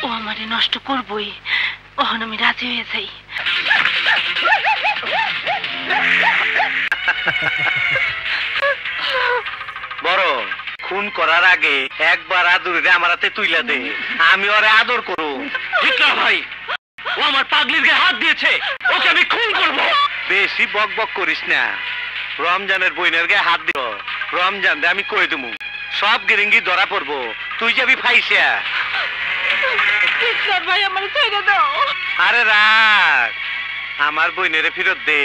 ও আমারে নষ্ট করবই, ওহন আমি রাজি হয়ে যাই। বড় খুন করার আগে একবার আদুরে আমার হাতে তুইলা দে, আমি ওরে আদর করু। হিটলার ভাই, ও আমার পাগলির গায়ে হাত দিয়েছে, ওকে আমি খুন করব। বেশি বক বক করিস না, রমজানের বইনের গায়ে হাত দিও। রমজান রে আমি কই দেবো, সব গিরিঙ্গি ধরা পড়বো, তুই যাবি ফাইসা। হিটলার ভাই আমার ছেড়ে দাও। আরে রাখ, আমার বইনেরে ফিরত দে,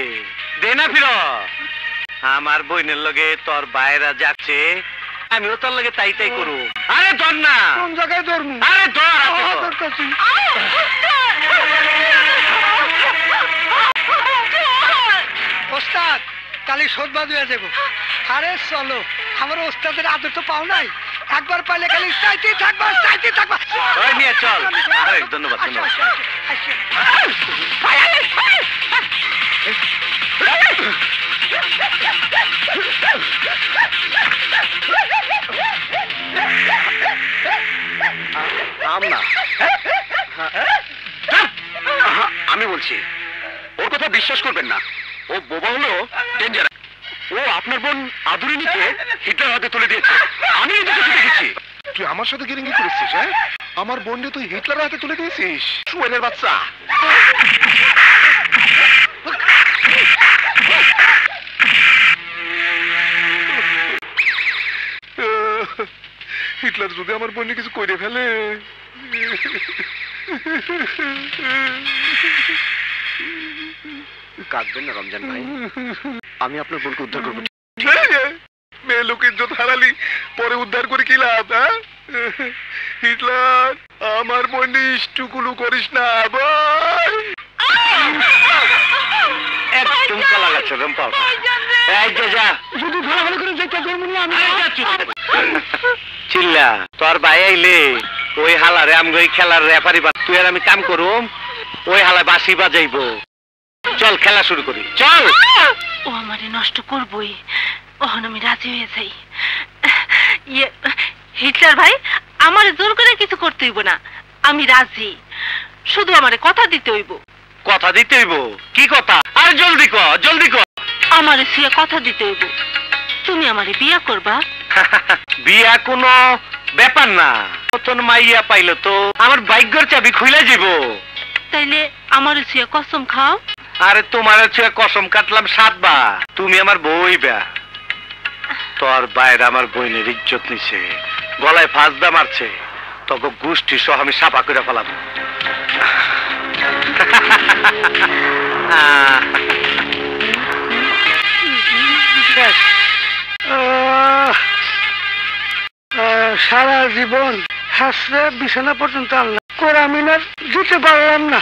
দে না ফিরত। আমার বইনের লগে তোর বাইরা যাচ্ছে, আমিও তোর লগে তাই তাই করু। আরে ধর না, কোন জায়গায় ধরবো? আরে ধর। ওস্তাদ কালি শোধবাদ হয়ে যাবো। আরে চলো, আমার ওস্তাদের আদর তো পাও নাই, একবার পাইলে খালি চাইতেই থাকবা চাইতেই থাকবা। নিয়ে চল। আরে ধন্যবাদ ধন্যবাদ। আমি বলছি ওর কথা বিশ্বাস করবেন না, ও বোবা হলো ডেঞ্জার। ও আপনার বোন আদুরিনীকে হিটলার হাতে তুলে দিয়েছে, আমি নিজেকে দেখেছি। তুই আমার সাথে গিরিঙ্গি করেছিস? হ্যাঁ, আমার বোনকে তুই হিটলারের হাতে তুলে দিয়েছিস? শুয়েলের বাচ্চা। হিটলার যদি আমার বোনকে কিছু করে ফেলে। কাঁদবেন না রমজান ভাই, আমি আপনার বোনকে উদ্ধার করবো। মেয়ে লোক ইজ্জত হারালি, পরে উদ্ধার করে কি লাভ? হিটলার আমার বোনকে ইষ্টুকুলু করিস না ভাই। একদম কালা গাছ রম্পা। যদি ভালো ভালো করে যেতে ধরবো না আমি। চিল্লা, তোর ভাই আইলে ওই হালারে আমি ওই খেলার রেফারি বা তুই আর আমি কাম করুম, ওই হালায় বাঁশি বাজাইবো। চল খেলা শুরু করি, চল। ও আমারে নষ্ট করবই, ওহন আমি রাজি হয়ে যাই। হিটলার ভাই, আমারে জোর করে কিছু করতে হইব না, আমি রাজি। শুধু আমারে কথা দিতে হইব। কথা দিতে হইব? কি কথা? আর জলদি কর, জলদি কর। আমারে সিয়া কথা দিতে হইব, তুমি আমারে বিয়া করবা। বিয়া কোনো ব্যাপার না, নতুন মাইয়া পাইলো তো আমার ভাগ্যের চাবি খুলে যাব। তাইলে আমারে সিয়া কসম খাও। আরে তোমার ছুঁয়ে কসম কাটলাম 7 বার, তুমি আমার বই বা। তোর বাইরে আমার বইনের ইজ্জত নিছে, গলায় ফাঁসদা মারছে, তখন গোষ্ঠী সহ আমি সাফা করে ফেলাম। সারা জীবন হাসরে বিছানা পর্যন্ত আনলাম, কোরামিনার যেতে পারলাম না,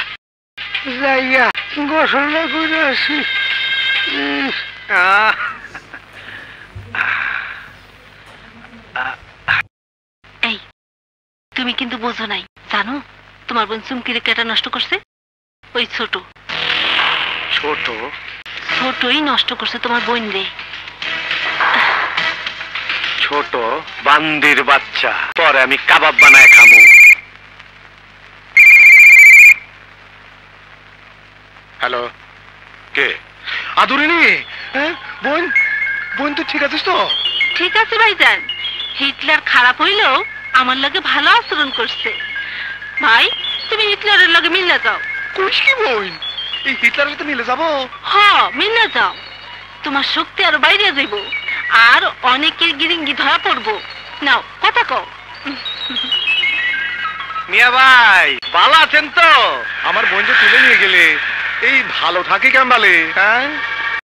যাইয়া গোসলটা করে আসি। এই তুমি কিন্তু বোঝো নাই, জানো তোমার বোন চুমকিরে কেটা নষ্ট করছে? ওই ছোট ছোট ছোটই নষ্ট করছে তোমার বোন রে। ছোট বান্দির বাচ্চা, পরে আমি কাবাব বানায় খামু। হ্যালো, কে? আদুরিনী? হ্যাঁ বোন, বোন তুই ঠিক আছিস তো? ঠিক আছে ভাইজান, হিটলার খারাপ হইলেও আমার লগে ভালো আচরণ করছে। ভাই তুমি হিটলারের লগে মিলে যাও। কইস কি বোন, এই হিটলারের সাথে মিলে যাবো? হ্যাঁ মিলে যাও, তোমার শক্তি আরো বাইরে যাইব, আর অনেকের গিরিঙ্গি ধরা পড়বো। নাও কথা কও। মিয়া ভাই ভালো আছেন তো? আমার বোন যে তুলে নিয়ে গেলে, এই ভালো থাকে কেমন? হ্যাঁ